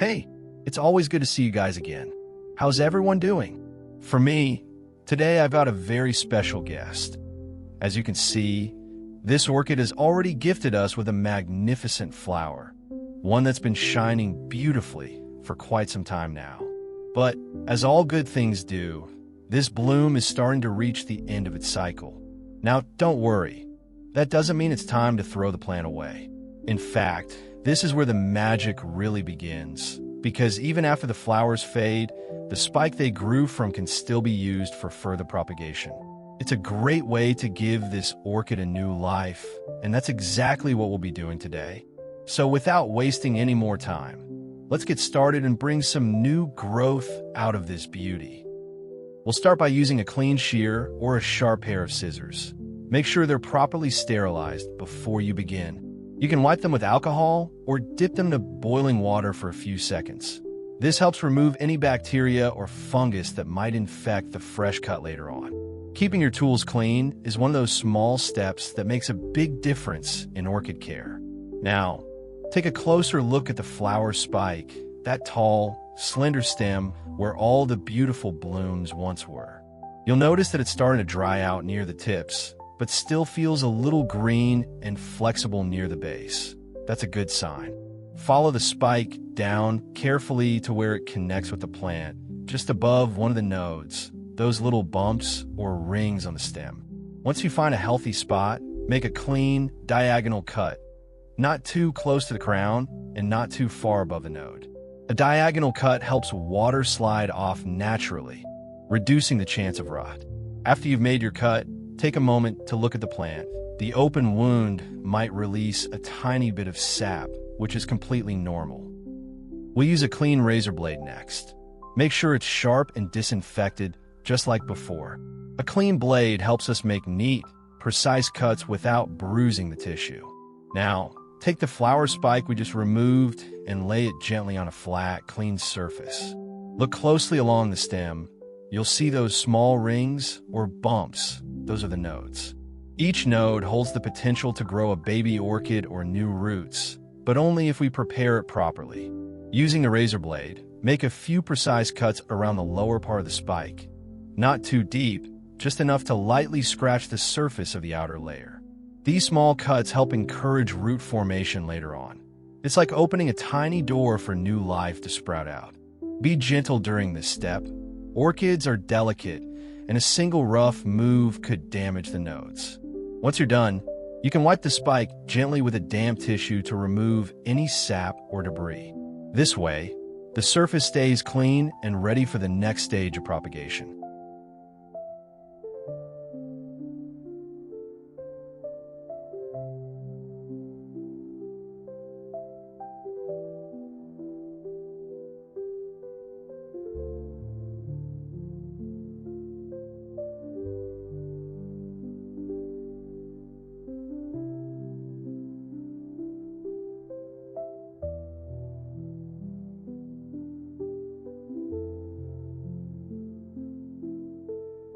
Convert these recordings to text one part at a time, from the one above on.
Hey, it's always good to see you guys again. How's everyone doing? For me, today I've got a very special guest. As you can see, this orchid has already gifted us with a magnificent flower, one that's been shining beautifully for quite some time now. But as all good things do, this bloom is starting to reach the end of its cycle. Now, don't worry. That doesn't mean it's time to throw the plant away. In fact, this is where the magic really begins, because even after the flowers fade, the spike they grew from can still be used for further propagation. It's a great way to give this orchid a new life, and that's exactly what we'll be doing today. So without wasting any more time, let's get started and bring some new growth out of this beauty. We'll start by using a clean shear or a sharp pair of scissors. Make sure they're properly sterilized before you begin. You can wipe them with alcohol or dip them in boiling water for a few seconds. This helps remove any bacteria or fungus that might infect the fresh cut later on. Keeping your tools clean is one of those small steps that makes a big difference in orchid care. Now, take a closer look at the flower spike, that tall, slender stem where all the beautiful blooms once were. You'll notice that it's starting to dry out near the tips, but still feels a little green and flexible near the base. That's a good sign. Follow the spike down carefully to where it connects with the plant, just above one of the nodes, those little bumps or rings on the stem. Once you find a healthy spot, make a clean, diagonal cut, not too close to the crown and not too far above the node. A diagonal cut helps water slide off naturally, reducing the chance of rot. After you've made your cut, take a moment to look at the plant. The open wound might release a tiny bit of sap, which is completely normal. We'll use a clean razor blade next. Make sure it's sharp and disinfected, just like before. A clean blade helps us make neat, precise cuts without bruising the tissue. Now, take the flower spike we just removed and lay it gently on a flat, clean surface. Look closely along the stem. You'll see those small rings or bumps. Those are the nodes. Each node holds the potential to grow a baby orchid or new roots, but only if we prepare it properly. Using a razor blade, make a few precise cuts around the lower part of the spike. Not too deep, just enough to lightly scratch the surface of the outer layer. These small cuts help encourage root formation later on. It's like opening a tiny door for new life to sprout out. Be gentle during this step. Orchids are delicate, and a single rough move could damage the nodes. Once you're done, you can wipe the spike gently with a damp tissue to remove any sap or debris. This way, the surface stays clean and ready for the next stage of propagation.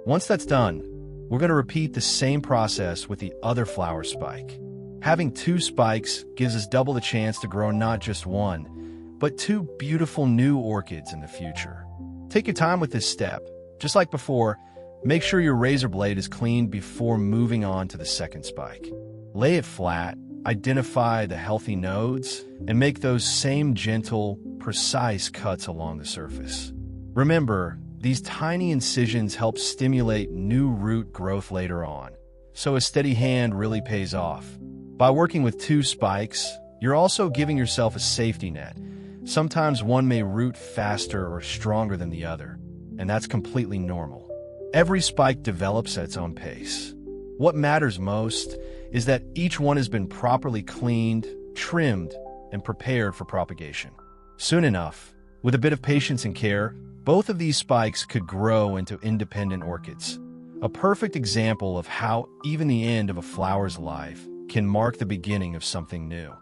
Once that's done, we're going to repeat the same process with the other flower spike. Having two spikes gives us double the chance to grow not just one, but two beautiful new orchids in the future. Take your time with this step. Just like before, make sure your razor blade is cleaned before moving on to the second spike. Lay it flat, identify the healthy nodes, and make those same gentle, precise cuts along the surface. Remember, these tiny incisions help stimulate new root growth later on, so a steady hand really pays off. By working with two spikes, you're also giving yourself a safety net. Sometimes one may root faster or stronger than the other, and that's completely normal. Every spike develops at its own pace. What matters most is that each one has been properly cleaned, trimmed, and prepared for propagation. Soon enough, with a bit of patience and care, both of these spikes could grow into independent orchids. A perfect example of how even the end of a flower's life can mark the beginning of something new.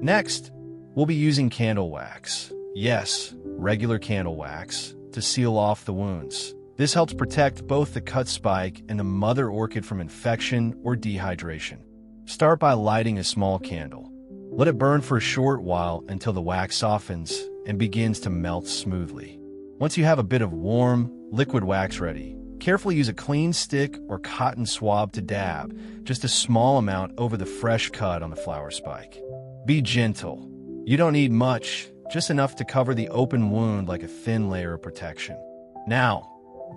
Next, we'll be using candle wax. Yes, regular candle wax to seal off the wounds. This helps protect both the cut spike and the mother orchid from infection or dehydration. Start by lighting a small candle. Let it burn for a short while until the wax softens and begins to melt smoothly. Once you have a bit of warm, liquid wax ready, carefully use a clean stick or cotton swab to dab just a small amount over the fresh cut on the flower spike. Be gentle. You don't need much, just enough to cover the open wound like a thin layer of protection. Now,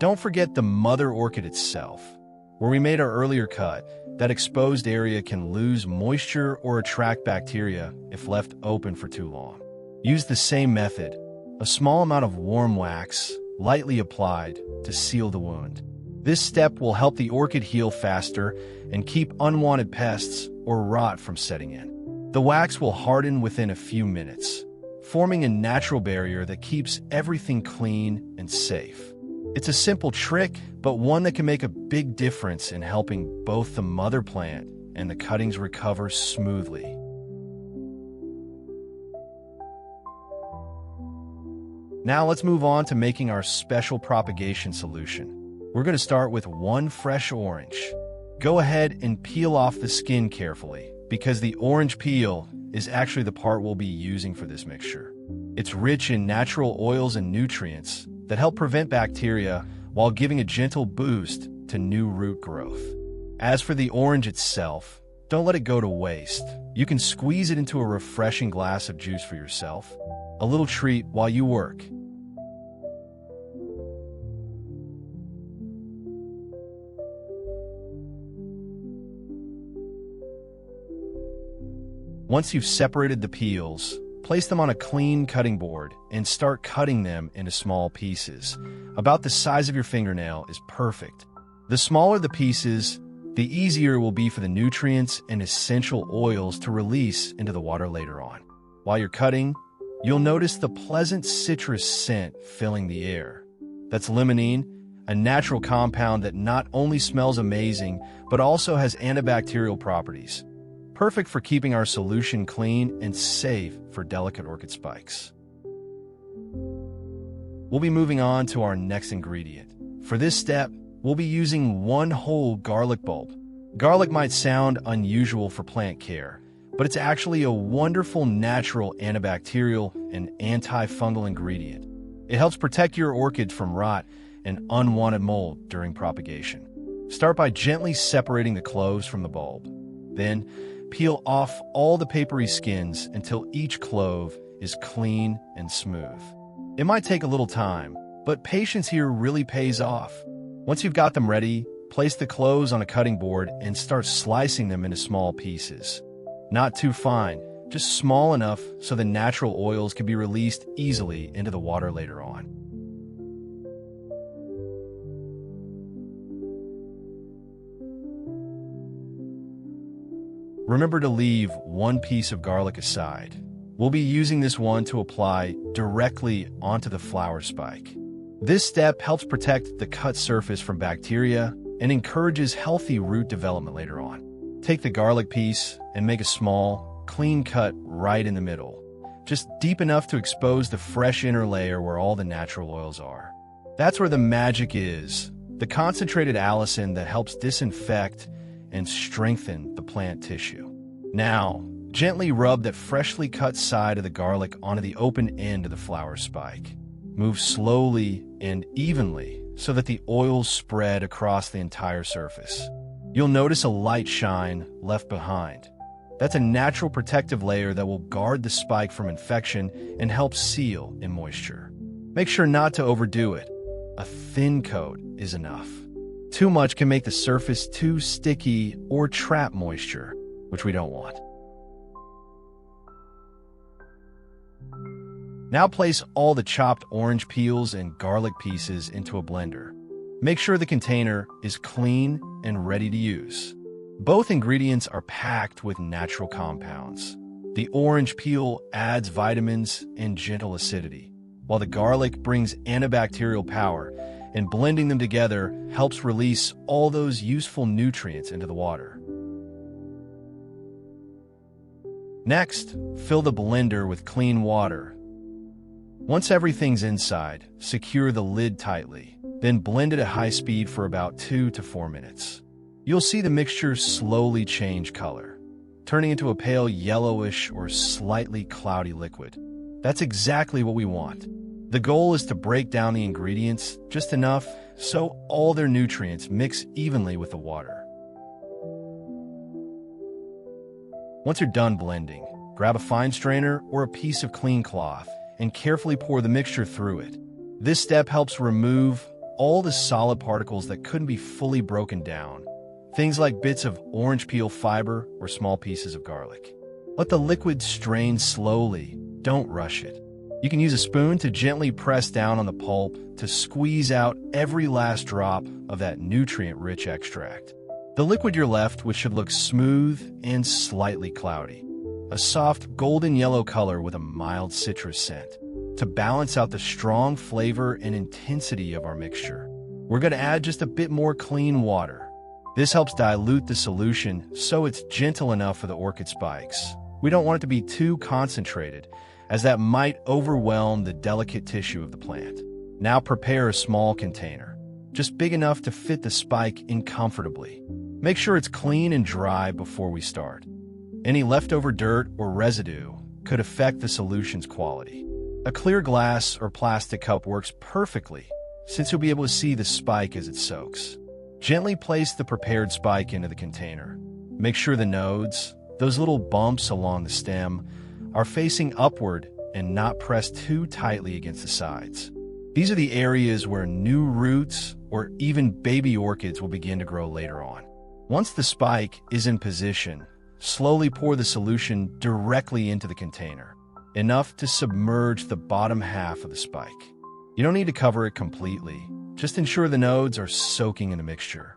don't forget the mother orchid itself. Where we made our earlier cut, that exposed area can lose moisture or attract bacteria if left open for too long. Use the same method, a small amount of warm wax, lightly applied, to seal the wound. This step will help the orchid heal faster and keep unwanted pests or rot from setting in. The wax will harden within a few minutes, forming a natural barrier that keeps everything clean and safe. It's a simple trick, but one that can make a big difference in helping both the mother plant and the cuttings recover smoothly. Now let's move on to making our special propagation solution. We're going to start with 1 fresh orange. Go ahead and peel off the skin carefully, because the orange peel is actually the part we'll be using for this mixture. It's rich in natural oils and nutrients that help prevent bacteria while giving a gentle boost to new root growth. As for the orange itself, don't let it go to waste. You can squeeze it into a refreshing glass of juice for yourself, a little treat while you work. Once you've separated the peels, place them on a clean cutting board and start cutting them into small pieces. About the size of your fingernail is perfect. The smaller the pieces, the easier it will be for the nutrients and essential oils to release into the water later on. While you're cutting, you'll notice the pleasant citrus scent filling the air. That's limonene, a natural compound that not only smells amazing, but also has antibacterial properties. Perfect for keeping our solution clean and safe for delicate orchid spikes. We'll be moving on to our next ingredient. For this step, we'll be using 1 whole garlic bulb. Garlic might sound unusual for plant care, but it's actually a wonderful natural antibacterial and antifungal ingredient. It helps protect your orchids from rot and unwanted mold during propagation. Start by gently separating the cloves from the bulb. Then, peel off all the papery skins until each clove is clean and smooth. It might take a little time, but patience here really pays off. Once you've got them ready, place the cloves on a cutting board and start slicing them into small pieces. Not too fine, just small enough so the natural oils can be released easily into the water later on. Remember to leave 1 piece of garlic aside. We'll be using this one to apply directly onto the flower spike. This step helps protect the cut surface from bacteria and encourages healthy root development later on. Take the garlic piece and make a small, clean cut right in the middle, just deep enough to expose the fresh inner layer where all the natural oils are. That's where the magic is, the concentrated allicin that helps disinfect and strengthen the plant tissue. Now, gently rub that freshly cut side of the garlic onto the open end of the flower spike. Move slowly and evenly so that the oils spread across the entire surface. You'll notice a light shine left behind. That's a natural protective layer that will guard the spike from infection and help seal in moisture. Make sure not to overdo it. A thin coat is enough. Too much can make the surface too sticky or trap moisture, which we don't want. Now place all the chopped orange peels and garlic pieces into a blender. Make sure the container is clean and ready to use. Both ingredients are packed with natural compounds. The orange peel adds vitamins and gentle acidity, while the garlic brings antibacterial power, and blending them together helps release all those useful nutrients into the water. Next, fill the blender with clean water. Once everything's inside, secure the lid tightly. Then blend it at high speed for about 2 to 4 minutes. You'll see the mixture slowly change color, turning into a pale yellowish or slightly cloudy liquid. That's exactly what we want. The goal is to break down the ingredients just enough so all their nutrients mix evenly with the water. Once you're done blending, grab a fine strainer or a piece of clean cloth and carefully pour the mixture through it. This step helps remove all the solid particles that couldn't be fully broken down, things like bits of orange peel fiber or small pieces of garlic. Let the liquid strain slowly, don't rush it. You can use a spoon to gently press down on the pulp to squeeze out every last drop of that nutrient-rich extract. The liquid you're left with should look smooth and slightly cloudy, a soft golden yellow color with a mild citrus scent. To balance out the strong flavor and intensity of our mixture, we're going to add just a bit more clean water. This helps dilute the solution so it's gentle enough for the orchid spikes. We don't want it to be too concentrated, as that might overwhelm the delicate tissue of the plant. Now prepare a small container, just big enough to fit the spike in comfortably. Make sure it's clean and dry before we start. Any leftover dirt or residue could affect the solution's quality. A clear glass or plastic cup works perfectly, since you'll be able to see the spike as it soaks. Gently place the prepared spike into the container. Make sure the nodes, those little bumps along the stem, are facing upward and not pressed too tightly against the sides. These are the areas where new roots or even baby orchids will begin to grow later on. Once the spike is in position, slowly pour the solution directly into the container, enough to submerge the bottom half of the spike. You don't need to cover it completely, just ensure the nodes are soaking in the mixture.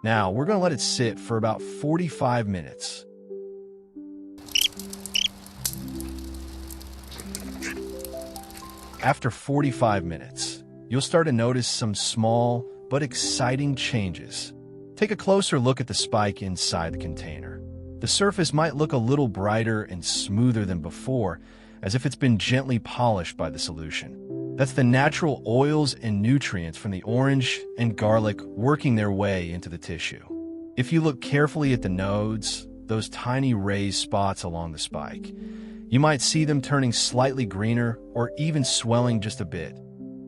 Now, we're going to let it sit for about 45 minutes. After 45 minutes, you'll start to notice some small but exciting changes. Take a closer look at the spike inside the container. The surface might look a little brighter and smoother than before, as if it's been gently polished by the solution. That's the natural oils and nutrients from the orange and garlic working their way into the tissue. If you look carefully at the nodes, those tiny raised spots along the spike, you might see them turning slightly greener or even swelling just a bit.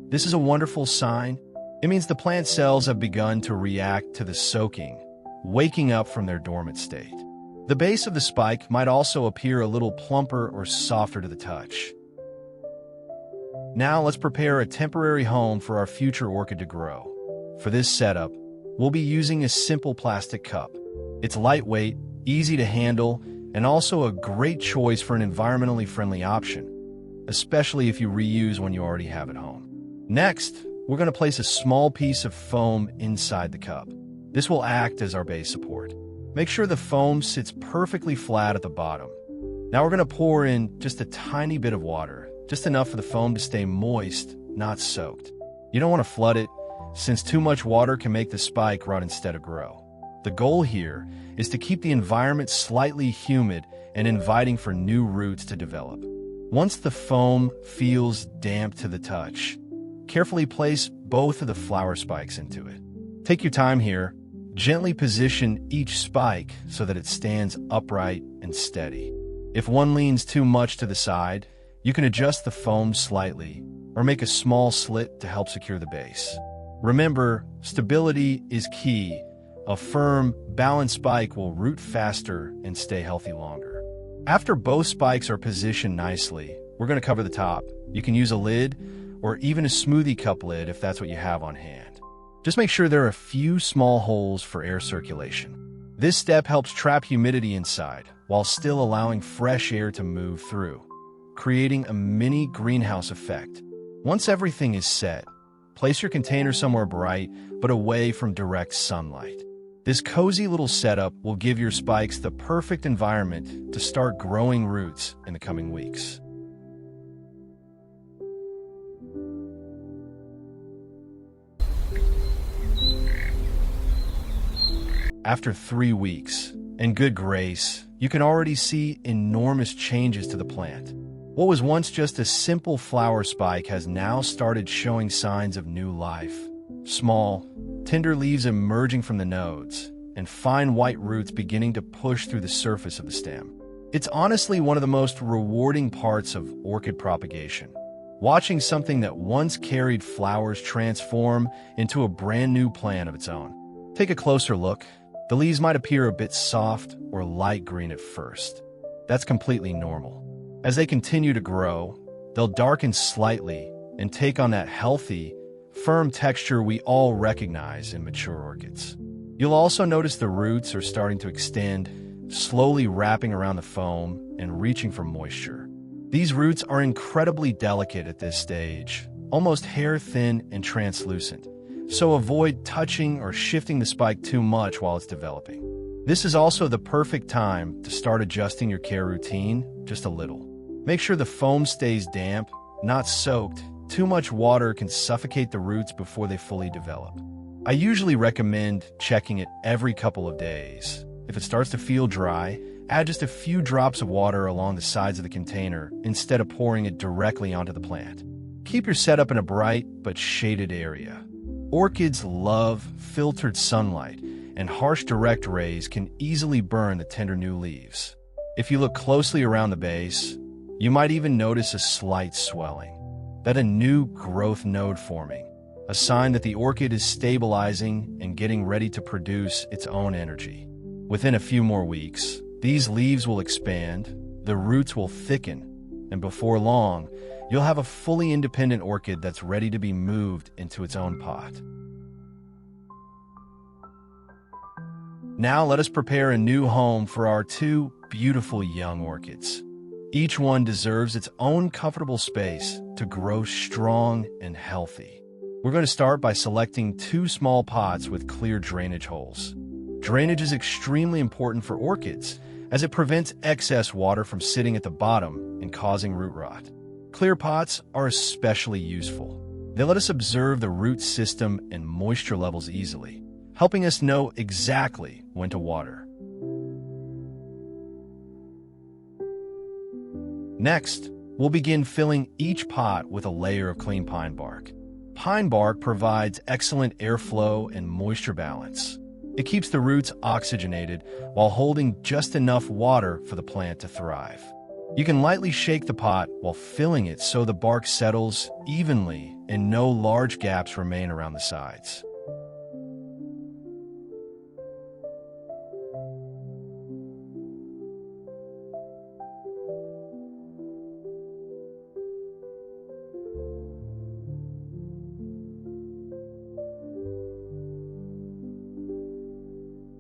This is a wonderful sign. It means the plant cells have begun to react to the soaking, waking up from their dormant state. The base of the spike might also appear a little plumper or softer to the touch. Now let's prepare a temporary home for our future orchid to grow. For this setup, we'll be using a simple plastic cup. It's lightweight, easy to handle, and also a great choice for an environmentally friendly option, especially if you reuse one you already have at home. Next, we're going to place a small piece of foam inside the cup. This will act as our base support. Make sure the foam sits perfectly flat at the bottom. Now we're going to pour in just a tiny bit of water, just enough for the foam to stay moist, not soaked. You don't want to flood it, since too much water can make the spike rot instead of grow. The goal here is to keep the environment slightly humid and inviting for new roots to develop. Once the foam feels damp to the touch, carefully place both of the flower spikes into it. Take your time here. Gently position each spike so that it stands upright and steady. If one leans too much to the side, you can adjust the foam slightly or make a small slit to help secure the base. Remember, stability is key. A firm, balanced spike will root faster and stay healthy longer. After both spikes are positioned nicely, we're going to cover the top. You can use a lid or even a smoothie cup lid if that's what you have on hand. Just make sure there are a few small holes for air circulation. This step helps trap humidity inside while still allowing fresh air to move through, creating a mini greenhouse effect. Once everything is set, place your container somewhere bright but away from direct sunlight. This cozy little setup will give your spikes the perfect environment to start growing roots in the coming weeks. After 3 weeks, in good grace, you can already see enormous changes to the plant. What was once just a simple flower spike has now started showing signs of new life. small, tender leaves emerging from the nodes, and fine white roots beginning to push through the surface of the stem. It's honestly one of the most rewarding parts of orchid propagation. Watching something that once carried flowers transform into a brand new plant of its own. Take a closer look. The leaves might appear a bit soft or light green at first. That's completely normal. As they continue to grow, they'll darken slightly and take on that healthy, firm texture we all recognize in mature orchids. You'll also notice the roots are starting to extend, slowly wrapping around the foam and reaching for moisture. These roots are incredibly delicate at this stage, almost hair-thin and translucent, so avoid touching or shifting the spike too much while it's developing. This is also the perfect time to start adjusting your care routine just a little. Make sure the foam stays damp, not soaked. Too much water can suffocate the roots before they fully develop. I usually recommend checking it every couple of days. If it starts to feel dry, add just a few drops of water along the sides of the container instead of pouring it directly onto the plant. Keep your setup in a bright but shaded area. Orchids love filtered sunlight, and harsh direct rays can easily burn the tender new leaves. If you look closely around the base, you might even notice a slight swelling. That's a new growth node forming, a sign that the orchid is stabilizing and getting ready to produce its own energy. Within a few more weeks, these leaves will expand, the roots will thicken, and before long, you'll have a fully independent orchid that's ready to be moved into its own pot. Now let us prepare a new home for our two beautiful young orchids. Each one deserves its own comfortable space to grow strong and healthy. We're going to start by selecting 2 small pots with clear drainage holes. Drainage is extremely important for orchids, as it prevents excess water from sitting at the bottom and causing root rot. Clear pots are especially useful. They let us observe the root system and moisture levels easily, helping us know exactly when to water. Next, we'll begin filling each pot with a layer of clean pine bark. Pine bark provides excellent airflow and moisture balance. It keeps the roots oxygenated while holding just enough water for the plant to thrive. You can lightly shake the pot while filling it so the bark settles evenly and no large gaps remain around the sides.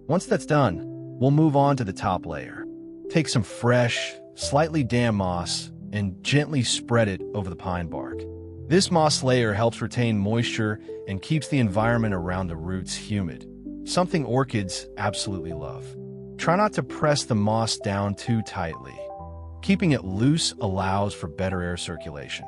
Once that's done, we'll move on to the top layer. Take some fresh, slightly damp moss and gently spread it over the pine bark. This moss layer helps retain moisture and keeps the environment around the roots humid, something orchids absolutely love. Try not to press the moss down too tightly. Keeping it loose allows for better air circulation.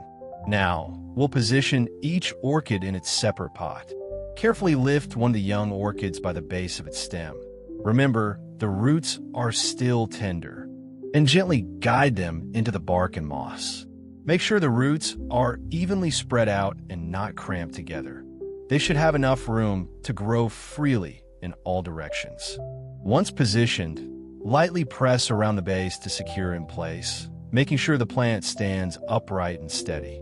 Now, we'll position each orchid in its separate pot. Carefully lift one of the young orchids by the base of its stem. Remember, the roots are still tender, and gently guide them into the bark and moss. Make sure the roots are evenly spread out and not cramped together. They should have enough room to grow freely in all directions. Once positioned, lightly press around the base to secure in place, making sure the plant stands upright and steady.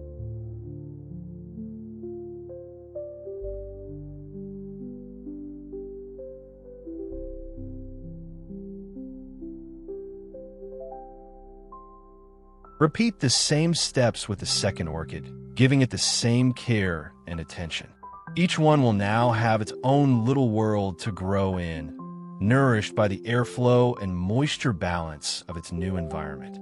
Repeat the same steps with the second orchid, giving it the same care and attention. Each one will now have its own little world to grow in, nourished by the airflow and moisture balance of its new environment.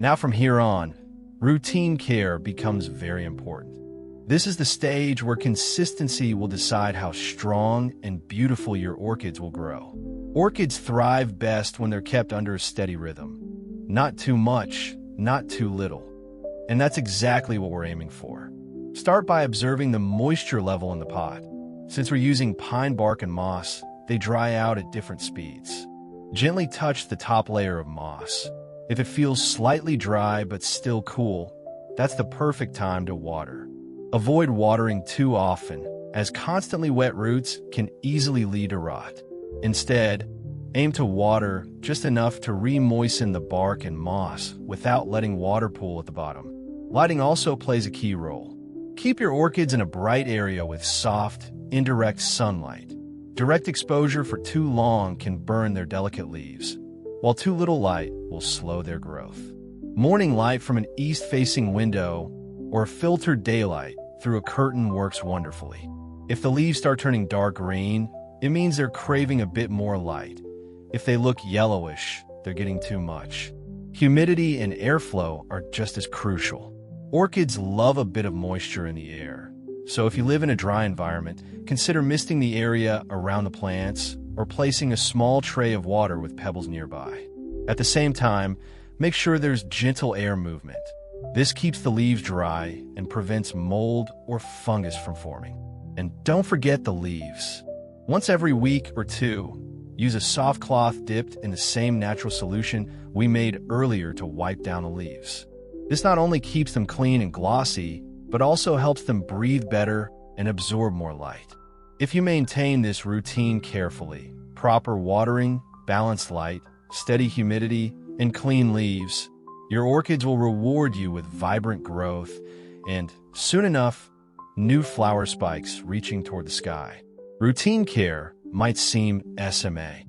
Now from here on, routine care becomes very important. This is the stage where consistency will decide how strong and beautiful your orchids will grow. Orchids thrive best when they're kept under a steady rhythm. Not too much, not too little. And that's exactly what we're aiming for. Start by observing the moisture level in the pot. Since we're using pine bark and moss, they dry out at different speeds. Gently touch the top layer of moss. If it feels slightly dry but still cool, that's the perfect time to water. Avoid watering too often, as constantly wet roots can easily lead to rot. Instead, aim to water just enough to re-moisten the bark and moss without letting water pool at the bottom. Lighting also plays a key role. Keep your orchids in a bright area with soft, indirect sunlight. Direct exposure for too long can burn their delicate leaves, while too little light will slow their growth. Morning light from an east-facing window or filtered daylight through a curtain works wonderfully. If the leaves start turning dark green, it means they're craving a bit more light. If they look yellowish, they're getting too much. Humidity and airflow are just as crucial. Orchids love a bit of moisture in the air, so if you live in a dry environment, consider misting the area around the plants or placing a small tray of water with pebbles nearby. At the same time, make sure there's gentle air movement. This keeps the leaves dry and prevents mold or fungus from forming. And don't forget the leaves. Once every week or two, use a soft cloth dipped in the same natural solution we made earlier to wipe down the leaves. This not only keeps them clean and glossy, but also helps them breathe better and absorb more light. If you maintain this routine carefully, proper watering, balanced light, steady humidity, and clean leaves, your orchids will reward you with vibrant growth and, soon enough, new flower spikes reaching toward the sky. Routine care might seem SMA.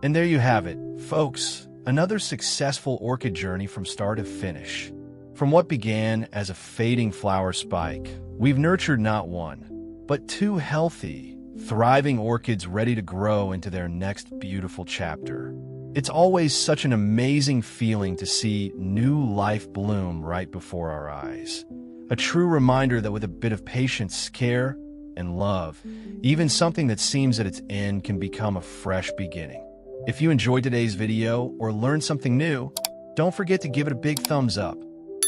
And there you have it, folks. Another successful orchid journey from start to finish. From what began as a fading flower spike, we've nurtured not one, but two healthy, thriving orchids ready to grow into their next beautiful chapter. It's always such an amazing feeling to see new life bloom right before our eyes. A true reminder that with a bit of patience, care, and love, even something that seems at its end can become a fresh beginning. If you enjoyed today's video or learned something new, don't forget to give it a big thumbs up.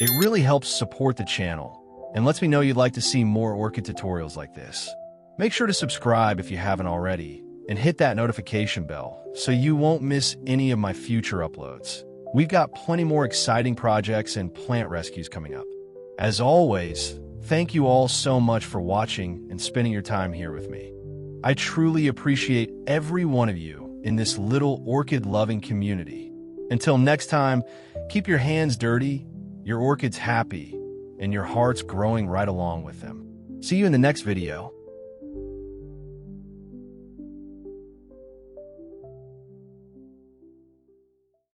It really helps support the channel and lets me know you'd like to see more orchid tutorials like this. Make sure to subscribe if you haven't already and hit that notification bell so you won't miss any of my future uploads. We've got plenty more exciting projects and plant rescues coming up. As always, thank you all so much for watching and spending your time here with me. I truly appreciate every one of you in this little orchid-loving community. Until next time, keep your hands dirty, your orchids happy, and your hearts growing right along with them. See you in the next video.